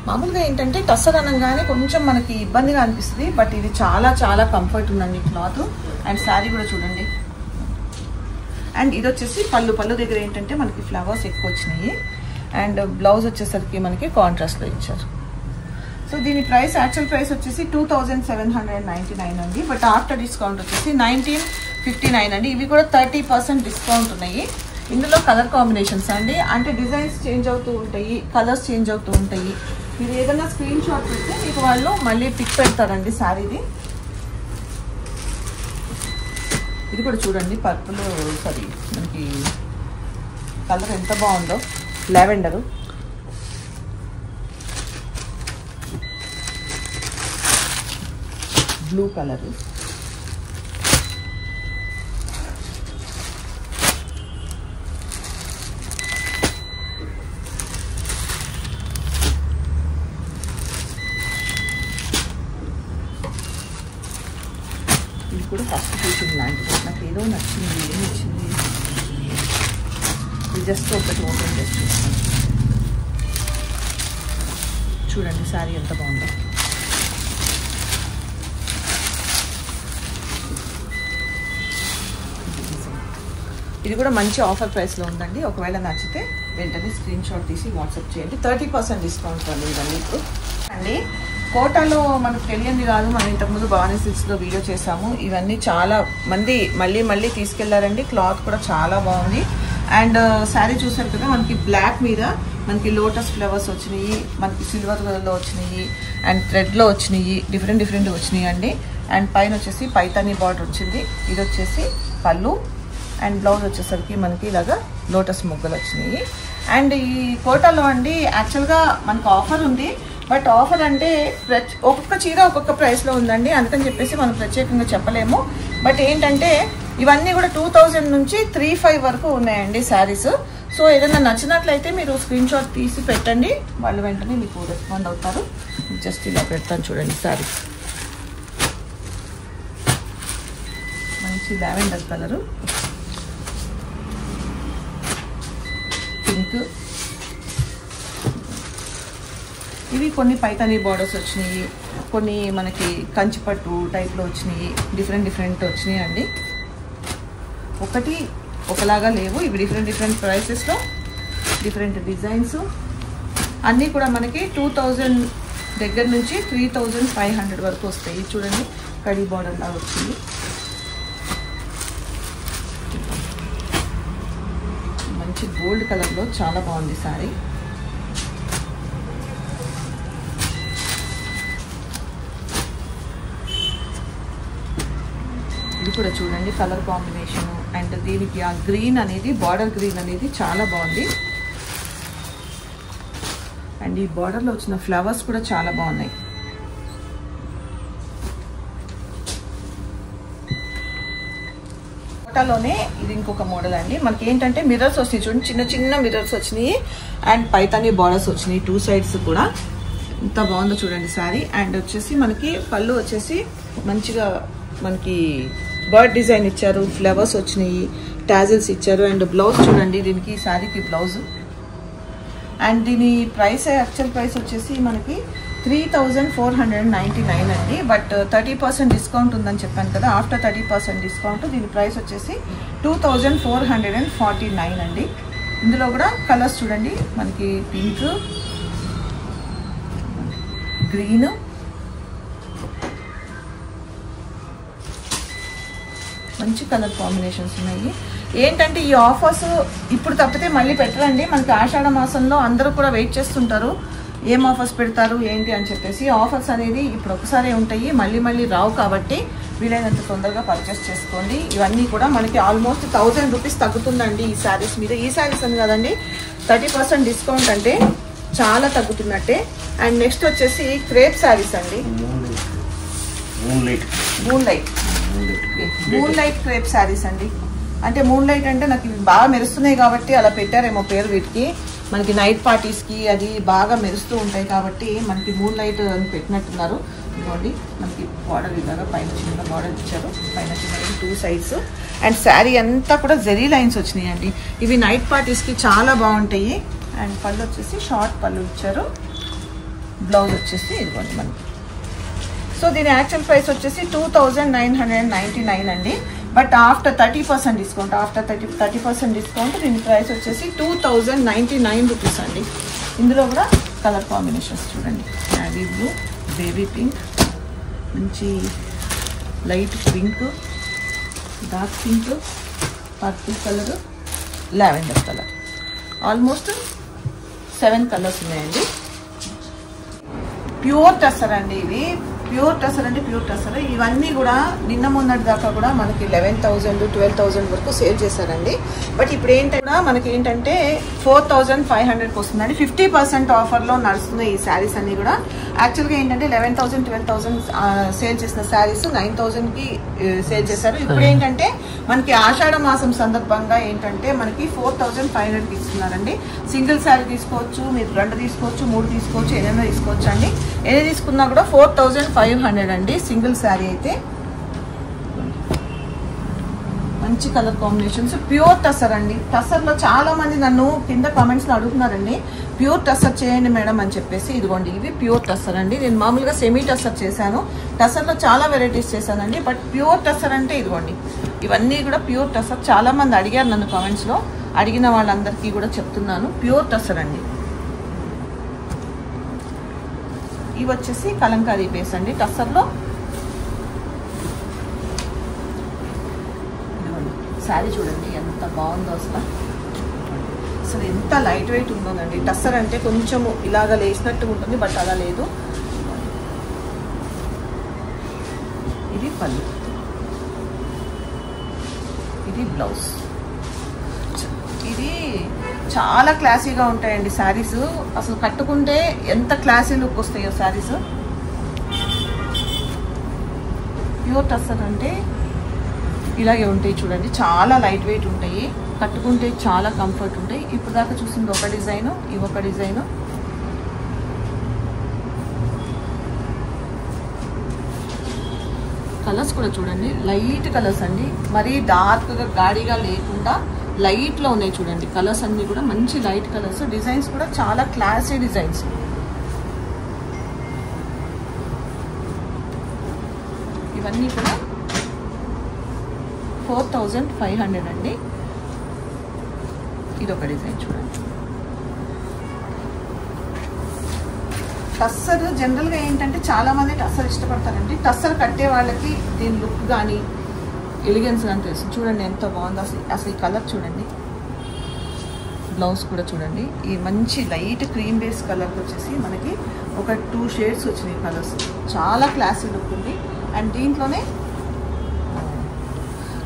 [SPEAKER 1] మామూలుగా ఏంటంటే టస్సర్ అనగానే కొంచెం మనకి ఇబ్బందిగా అనిపిస్తుంది, బట్ ఇది చాలా చాలా కంఫర్ట్ ఉందండి క్లాత్. అండ్ శారీ కూడా చూడండి. అండ్ ఇది వచ్చేసి పళ్ళు దగ్గర ఏంటంటే మనకి ఫ్లవర్స్ ఎక్కువ వచ్చినాయి. అండ్ బ్లౌజ్ వచ్చేసరికి మనకి కాంట్రాస్ట్లో ఇచ్చారు. సో దీని ప్రైస్ యాక్చువల్ ప్రైస్ వచ్చేసి 2799 అండి, బట్ ఆఫ్టర్ డిస్కౌంట్ వచ్చేసి 1959 అండి. ఇవి కూడా 30% డిస్కౌంట్ ఉన్నాయి. ఇందులో కలర్ కాంబినేషన్స్ అండి, అంటే డిజైన్స్ చేంజ్ అవుతూ ఉంటాయి, కలర్స్ చేంజ్ అవుతూ ఉంటాయి. మీరు ఏదైనా స్క్రీన్ షాట్ పెడితే మీకు వాళ్ళు మళ్ళీ పిక్ పెడతారండి శారీది. ఇది కూడా చూడండి, పర్పుల్ సారీ మనకి కలర్ ఎంత బాగుందో, లావెండరు. బ్లూ కలర్, ఇది కూడా ఫస్ట్ చూసింది లాంటిది. నాకు ఏదో నచ్చింది, ఏం నచ్చింది, ఇది జస్ట్ ఒకటి ఓపెన్ చేసి చూస్తాను. చూడండి శారీ ఎంత బాగుందో. ఇది కూడా మంచి ఆఫర్ ప్రైస్లో ఉందండి. ఒకవేళ నచ్చితే వెంటనే స్క్రీన్ షాట్ తీసి వాట్సాప్ చేయండి. 30% డిస్కౌంట్ అండి ఇవన్నీ. ఇప్పుడు అండి కోటాలో మనకు తెలియంది కాదు, మనం ఇంతకుముందు భవానీ సిల్క్స్లో వీడియో చేసాము. ఇవన్నీ చాలా మంది మళ్ళీ తీసుకెళ్లారండి. క్లాత్ కూడా చాలా బాగుంది. అండ్ శారీ చూసారు కదా, మనకి బ్లాక్ మీద మనకి లోటస్ ఫ్లవర్స్ వచ్చినాయి, మనకి సిల్వర్ కలర్లో వచ్చినాయి, అండ్ థ్రెడ్లో వచ్చినాయి, డిఫరెంట్ వచ్చినాయి అండి. అండ్ పైన వచ్చేసి పైతానీ బార్డర్ వచ్చింది. ఇది వచ్చేసి పళ్ళు, అండ్ బ్లౌజ్ వచ్చేసరికి మనకి ఇలాగా లోటస్ మొగ్గలు వచ్చినాయి. అండ్ ఈ కోటాలో అండి యాక్చువల్గా మనకు ఆఫర్ ఉంది. బట్ ఆఫర్ అంటే ఒక్కొక్క చీర ఒక్కొక్క ప్రైస్లో ఉందండి. అందుకని చెప్పేసి మనం ప్రత్యేకంగా చెప్పలేము. బట్ ఏంటంటే ఇవన్నీ కూడా 2000 నుంచి 35 వరకు ఉన్నాయండి శారీస్. సో ఏదైనా నచ్చినట్లయితే మీరు స్క్రీన్ షాట్ తీసి పెట్టండి, వాళ్ళు వెంటనే మీకు రెస్పాండ్ అవుతారు. జస్ట్ ఇలా పెడతాను చూడండి. శారీస్ మంచి లావెండర్ కలరు, పింక్, ఇవి కొన్ని పైతానీ బార్డర్స్ వచ్చినాయి, కొన్ని మనకి కంచిపట్టు టైప్లో వచ్చినాయి, డిఫరెంట్ వచ్చినాయి అండి. ఒకటి ఒకలాగా లేవు, ఇవి డిఫరెంట్ ప్రైసెస్లో డిఫరెంట్ డిజైన్స్ అన్నీ కూడా మనకి 2000 దగ్గర నుంచి 3500 వరకు వస్తాయి. చూడండి కడీ బార్డర్ లాగా వచ్చింది. మంచి గోల్డ్ కలర్లో చాలా బాగుంది శారీ. ఇది కూడా చూడండి కలర్ కాంబినేషన్. అండ్ దీనికి ఆ గ్రీన్ అనేది, బార్డర్ గ్రీన్ అనేది చాలా బాగుంది. అండ్ ఈ బార్డర్లో వచ్చిన ఫ్లవర్స్ కూడా చాలా బాగున్నాయి. కోటాలోనే ఇది ఇంకొక మోడల్ అండి. మనకి ఏంటంటే మిర్రర్స్ వస్తాయి చూడండి, చిన్న మిర్రర్స్ వచ్చినాయి. అండ్ పైతానీ బార్డర్స్ వచ్చినాయి 2 sides కూడా. ఎంత బాగుందో చూడండి శారీ. అండ్ వచ్చేసి మనకి పళ్ళు వచ్చేసి మంచిగా మనకి బర్డ్ డిజైన్ ఇచ్చారు, ఫ్లవర్స్ వచ్చినాయి, టాజిల్స్ ఇచ్చారు. అండ్ బ్లౌజ్ చూడండి, దీనికి శారీకి బ్లౌజ్. అండ్ దీని ప్రైస్ యాక్చువల్ ప్రైస్ వచ్చేసి మనకి 3499 అండి. బట్ 30% డిస్కౌంట్ ఉందని చెప్పాను కదా. ఆఫ్టర్ 30% డిస్కౌంట్ దీని ప్రైస్ వచ్చేసి 2449 అండి. ఇందులో కూడా కలర్స్ చూడండి, మనకి పింక్, గ్రీన్, మంచి కలర్ కాంబినేషన్స్ ఉన్నాయి. ఏంటంటే ఈ ఆఫర్స్ ఇప్పుడు తప్పితే మళ్ళీ పెట్టరండి. మనకి ఆషాఢ మాసంలో అందరూ కూడా వెయిట్ చేస్తుంటారు, ఏం ఆఫర్స్ పెడతారు ఏంటి అని చెప్పేసి. ఆఫర్స్ అనేది ఇప్పుడు ఒకసారి ఉంటాయి, మళ్ళీ రావు. కాబట్టి వీలైనంత తొందరగా పర్చేస్ చేసుకోండి. ఇవన్నీ కూడా మనకి ఆల్మోస్ట్ 1000 రూపీస్ తగ్గుతుందండి ఈ శారీస్ మీద. ఈ శారీస్ అని కదండి, 30% డిస్కౌంట్ అంటే చాలా తగ్గుతున్నట్టే. అండ్ నెక్స్ట్ వచ్చేసి క్రేప్ శారీస్ అండి. మూన్ లైట్ క్రేప్ శారీస్ అండి. అంటే మూన్ లైట్ అంటే నాకు ఇవి బాగా మెరుస్తున్నాయి కాబట్టి అలా పెట్టారేమో పేరు వీటికి. మనకి నైట్ పార్టీస్కి అది బాగా మెరుస్తూ ఉంటాయి కాబట్టి మనకి మూన్ లైట్ అని పెట్టినట్టున్నారు. ఇదిగోండి మనకి బార్డర్ ఇలాగా పైన చిన్న బార్డర్ ఇచ్చారు, పైన చిన్న 2 sides. అండ్ శారీ అంతా కూడా జెరీ లైన్స్ వచ్చినాయి అండి. ఇవి నైట్ పార్టీస్కి చాలా బాగుంటాయి. అండ్ పళ్ళు వచ్చేసి షార్ట్ పళ్ళు ఇచ్చారు, బ్లౌజ్ వచ్చేసి ఇదిగోండి మనకి. సో దీని యాక్చువల్ ప్రైస్ వచ్చేసి 2999 అండి. But after 30% discount, after 30% discount దీని ప్రైస్ వచ్చేసి 2099 రూపీస్ అండి. ఇందులో కూడా కలర్ కాంబినేషన్స్ చూడండి, నావీ బ్లూ, బేబీ పింక్, మంచి light pink, dark pink, purple colour, lavender colour. Almost 7 colours ఉన్నాయండి. ప్యూర్ టస్సర్ అండి ఇవి. ప్యూర్ టస్సర్ అంటే ప్యూర్ టస్సర్. ఇవన్నీ కూడా నిన్న మొన్నటి దాకా కూడా మనకి 11,000 12,000 వరకు సేల్ చేశారండి. బట్ ఇప్పుడు ఏంటంటే మనకి ఏంటంటే 4,500కి వస్తుందండి. 50% ఆఫర్లో నడుస్తున్నాయి ఈ శారీస్ అన్ని కూడా. యాక్చువల్గా ఏంటంటే 11,000 12,000 సేల్ చేసిన శారీస్ 9,000కి సేల్ చేశారు. ఇప్పుడు ఏంటంటే మనకి ఆషాఢ మాసం సందర్భంగా ఏంటంటే మనకి 4,500కి ఇస్తున్నారండి. సింగిల్ శారీ తీసుకోవచ్చు, మీరు 2 తీసుకోవచ్చు, 3 తీసుకోవచ్చు, ఏదైనా తీసుకోవచ్చు అండి. ఏది తీసుకున్నా కూడా 4,500 అండి సింగిల్ శారీ అయితే. మంచి కలర్ కాంబినేషన్స్. ప్యూర్ టసర్ అండి. టసర్లో చాలా మంది నన్ను కింద కామెంట్స్లో అడుగుతున్నారండి, ప్యూర్ టసర్ చేయండి మేడం అని చెప్పేసి. ఇదిగోండి ఇవి ప్యూర్ టసర్ అండి. నేను మామూలుగా సెమీ టసర్ చేశాను, టసర్లో చాలా వెరైటీస్ చేశానండి. బట్ ప్యూర్ టసర్ అంటే ఇదిగోండి ఇవన్నీ కూడా ప్యూర్ టసర్. చాలా మంది అడిగారు నన్ను కామెంట్స్లో, అడిగిన వాళ్ళందరికీ కూడా చెప్తున్నాను ప్యూర్ టసర్ అండి. ఇవి వచ్చేసి కలంకారీ బేస్ అండి టసర్లో. శారీ చూడండి ఎంత బాగుందో అసలు. అసలు ఎంత లైట్ వెయిట్ ఉందోనండి. టస్సర్ అంటే కొంచెము ఇలాగ లేచినట్టు ఉంటుంది, బట్ అలా లేదు. ఇది పళ్ళు, ఇది బ్లౌజ్. ఇది చాలా క్లాసీగా ఉంటాయండి శారీస్. అసలు కట్టుకుంటే ఎంత క్లాసీ లుక్ వస్తాయో శారీస్. ప్యూర్ టస్సర్ అంటే ఇలాగే ఉంటాయి చూడండి, చాలా లైట్ వెయిట్ ఉంటాయి, కట్టుకుంటే చాలా కంఫర్ట్ ఉంటాయి. ఇప్పుడు దాకా చూసింది ఒక డిజైను, ఇవి ఒక డిజైను. కలర్స్ కూడా చూడండి లైట్ కలర్స్ అండి, మరీ డార్క్గా గాడిగా లేకుండా లైట్లో ఉన్నాయి చూడండి. కలర్స్ అన్నీ కూడా మంచి లైట్ కలర్స్. డిజైన్స్ కూడా చాలా క్లాసీ డిజైన్స్. ఇవన్నీ కూడా 4500 అండి. ఇది ఒక డిజైన్ చూడండి. టస్సర్ జనరల్గా ఏంటంటే చాలా మంది టస్సర్ ఇష్టపడతారండి. టస్సర్ కట్టే వాళ్ళకి దీని లుక్ కానీ ఎలిగెన్స్ కానీ తెలుసు. చూడండి ఎంత బాగుందో అసలు ఈ కలర్ చూడండి. బ్లౌజ్ కూడా చూడండి, ఈ మంచి లైట్ క్రీమ్ బేస్ కలర్ వచ్చేసి మనకి ఒక 2 షేడ్స్ వచ్చినాయి కలర్స్. చాలా క్లాసీ లుక్ ఉంది. అండ్ దీంట్లోనే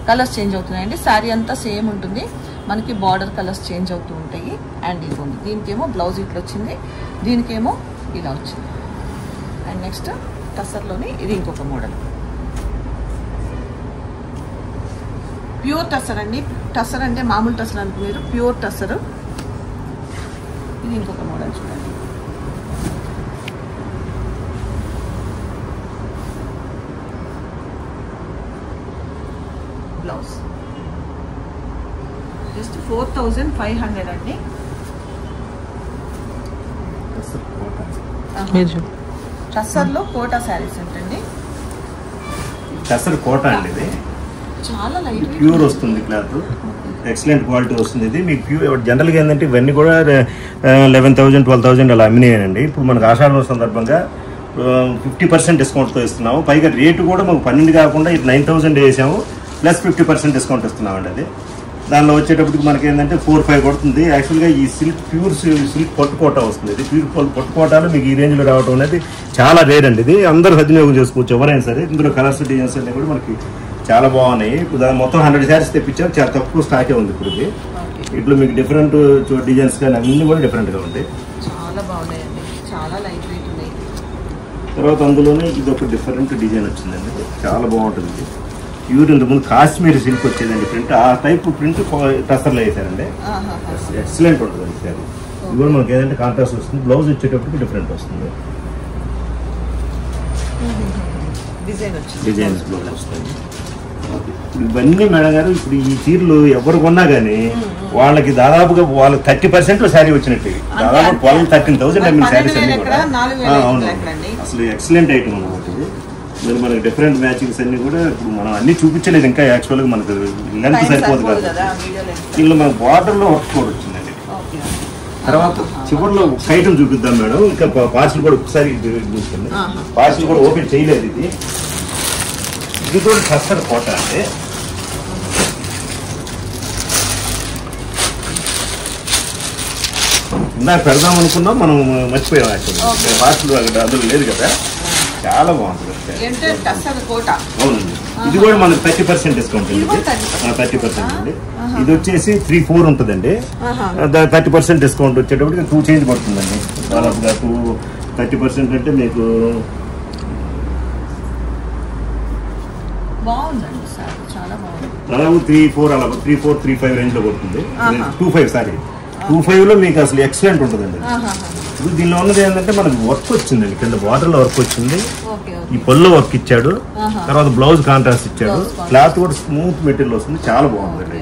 [SPEAKER 1] కలర్స్ చేంజ్ అవుతున్నాయండి. శారీ అంతా సేమ్ ఉంటుంది, మనకి బార్డర్ కలర్స్ చేంజ్ అవుతూ ఉంటాయి. అండ్ ఇది ఉంది, దీనికేమో బ్లౌజ్ ఇట్లా వచ్చింది, దీనికేమో ఇలా వచ్చింది. అండ్ నెక్స్ట్ టస్సర్లోనే ఇది ఇంకొక మోడల్, ప్యూర్ టస్సర్ అండి. టస్సర్ అంటే మామూలు టస్సర్ అనుకున్నారు, ప్యూర్ టస్సర్. ఇది ఇంకొక మోడల్ చూడండి. బ్లౌజ్ జస్ట్ 4500 అండి. టస్సర్లో కోటా శారీస్ ఉంటుంది.
[SPEAKER 2] టస్సర్ కోటా అండి, ఇది
[SPEAKER 1] చాలా లైట్
[SPEAKER 2] ప్యూర్ వస్తుంది, క్లాత్ ఎక్సలెంట్ క్వాలిటీ వస్తుంది. ఇది మీకు ప్యూర్. జనరల్గా ఏంటంటే ఇవన్నీ కూడా 11,000 12,000 అలా అమ్మినాయండి. ఇప్పుడు మనకు ఆషాఢం సందర్భంగా 50% డిస్కౌంట్తో ఇస్తున్నాము. పైగా రేటు కూడా మాకు 12 కాకుండా ఇది 9,000 వేసాము, ప్లస్ 50% డిస్కౌంట్ ఇస్తున్నామండి. అది దానిలో వచ్చేటప్పటికి మనకి ఏంటంటే 4-5 కొడుతుంది. యాక్చువల్గా ఈ సిల్క్ ప్యూర్ సిల్క్ పట్టుకోట వస్తుంది. ఇది ప్యూర్ పట్టుకోటాలు మీకు ఈ రేంజ్లో రావడం అనేది చాలా రేర్ అండి. ఇది అందరూ సద్వినియోగం చేసుకోవచ్చు ఎవరైనా సరే. ఇందులో కలర్స్ డిజైన్స్ అన్నీ కూడా మనకి చాలా బాగున్నాయి. ఇప్పుడు దాని మొత్తం 100 శారీస్ తెప్పించాం, చాలా తక్కువ స్టాకే ఉంది ఇప్పుడు. ఇది ఇట్లా మీకు డిఫరెంట్ డిజైన్స్ కానీ అన్నీ కూడా డిఫరెంట్గా ఉంటాయి,
[SPEAKER 1] చాలా బాగున్నాయండి, చాలా లైట్ వెయిట్ ఉన్నాయి.
[SPEAKER 2] తర్వాత అందులోనే ఇది ఒక డిఫరెంట్ డిజైన్ వచ్చిందండి, చాలా బాగుంటుంది. ప్యూర్ ఇంతకుముందు కాశ్మీర్ సిల్క్ వచ్చేదండి ప్రింట్, ఆ టైప్ ప్రింట్ టస్సర్లో వేసారండి. ఎక్సలెంట్ ఉంటుంది శారీ. ఇది కూడా మనకి ఏదంటే కాంట్రాస్ట్ వస్తుంది. బ్లౌజ్ వచ్చేటప్పటికి డిఫరెంట్ వస్తుంది, డిజైన్స్ బ్లౌజ్ వస్తుంది. ఇవన్నీ మేడం గారు ఇప్పుడు ఈ చీరలు ఎవరు కొన్నా కానీ వాళ్ళకి దాదాపుగా వాళ్ళు 30% శారీ వచ్చినట్టు. దాదాపు 12-13,000 అమ్మిన శారీస్ అన్ని కూడా. అవును, అసలు ఎక్సలెంట్ ఐటమ్ అనమాట ఇది. మరి మనకి డిఫరెంట్ మ్యాచింగ్స్ అన్ని కూడా ఇప్పుడు మనం అన్ని చూపించలేదు ఇంకా. యాక్చువల్గా మనకు లెంత్ సరిపోదు కదా. దీనిలో మనకు బార్డర్లో వర్క్ కూడా వచ్చిందండి. తర్వాత చివరిలో ఐటమ్ చూపిద్దాం మేడం. ఇంకా పార్సిల్ కూడా ఒకసారి చూసుకోండి. పార్సిల్ కూడా ఓపెన్ చేయలేదు. ఇది కూడా టస్సర్ కోట అంటే ఇందాక పెడదాం అనుకున్నాం, మనం మర్చిపోయాం. యాక్చువల్గా పార్సిల్ అందులో లేదు కదా. చాలా బాగుంటుంది. అవునండి, ఇది కూడా మనకు 30% డిస్కౌంట్ అండి. 30% అండి. ఇది వచ్చేసి 3-4 ఉంటుందండి. 30% డిస్కౌంట్ వచ్చేటప్పటికి 2 చేంజ్ పడుతుందండి. దాదాపుగా 30% అంటే మీకు దాదాపు 3-4 అలా 3-4-3-5 రేంజ్ లో పడుతుంది. 2-5 సారీ 2-5 లో మీకు అసలు ఎక్సలెంట్ ఉంటుందండి. ఇప్పుడు దీనిలో ఉన్నది ఏంటంటే మనకు వర్క్ వచ్చిందండి, కింద బార్డర్ లో వర్క్ వచ్చింది,
[SPEAKER 1] ఓకే
[SPEAKER 2] ఈ పళ్ళు వర్క్ ఇచ్చాడు, తర్వాత బ్లౌజ్ కాంట్రాస్ట్ ఇచ్చాడు, క్లాత్ కూడా స్మూత్ మెటీరియల్ వస్తుంది, చాలా బాగుందండి,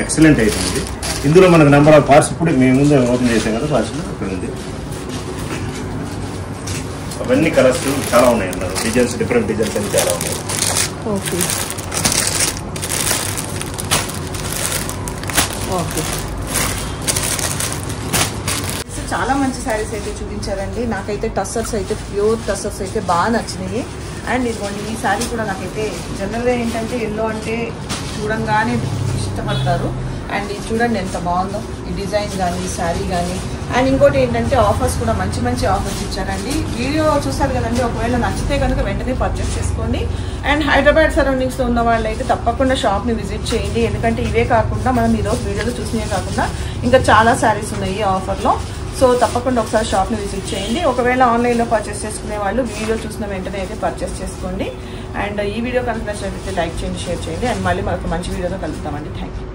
[SPEAKER 2] ఎక్సలెంట్ అవుతుంది. ఇందులో మనకు నెంబర్ ఆఫ్ పార్ట్స్ ఇప్పుడు మేము ముందు ఓపెన్ చేసాం కదా పార్ట్స్ అక్కడ ఉంది. అవన్నీ కలర్స్ చాలా ఉన్నాయి అన్నారు, డిజైన్స్ డిఫరెంట్ డిజైన్స్ అన్ని చాలా ఉన్నాయి.
[SPEAKER 1] ఓకే ఓకే చాలా మంచి శారీస్ అయితే చూపించారండి. నాకైతే టస్సర్స్ అయితే ప్యూర్ టస్సర్స్ అయితే బాగా నచ్చినాయి. అండ్ ఇదిగోండి ఈ శారీ కూడా నాకైతే జనరల్గా ఏంటంటే ఎల్లో అంటే చూడంగానే ఇష్టపడతారు. అండ్ ఇది చూడండి ఎంత బాగుందో ఈ డిజైన్ కానీ ఈ శారీ కానీ. అండ్ ఇంకోటి ఏంటంటే ఆఫర్స్ కూడా మంచి మంచి ఆఫర్స్ ఇచ్చారండి. వీడియో చూస్తారు కదండి, ఒకవేళ నచ్చితే కనుక వెంటనే పర్చేస్ చేసుకోండి. అండ్ హైదరాబాద్ సరౌండింగ్స్లో ఉన్న వాళ్ళు అయితే తప్పకుండా షాప్ని విజిట్ చేయండి. ఎందుకంటే ఇవే కాకుండా మనం ఈరోజు వీడియోలో చూసినవే కాకుండా ఇంకా చాలా శారీస్ ఉన్నాయి ఆఫర్లో. సో తప్పకుండా ఒకసారి షాప్ని విజిట్ చేయండి. ఒకవేళ ఆన్లైన్లో పర్చేస్ చేసుకునే వాళ్ళు వీడియో చూసిన వెంటనే అయితే పర్చేస్ చేసుకోండి. అండ్ ఈ వీడియో కనుక నచ్చినట్లయితే లైక్ చేయండి, షేర్ చేయండి. అండ్ మళ్ళీ మనకు మంచి వీడియోతో కలుగుతామండి. Thank you.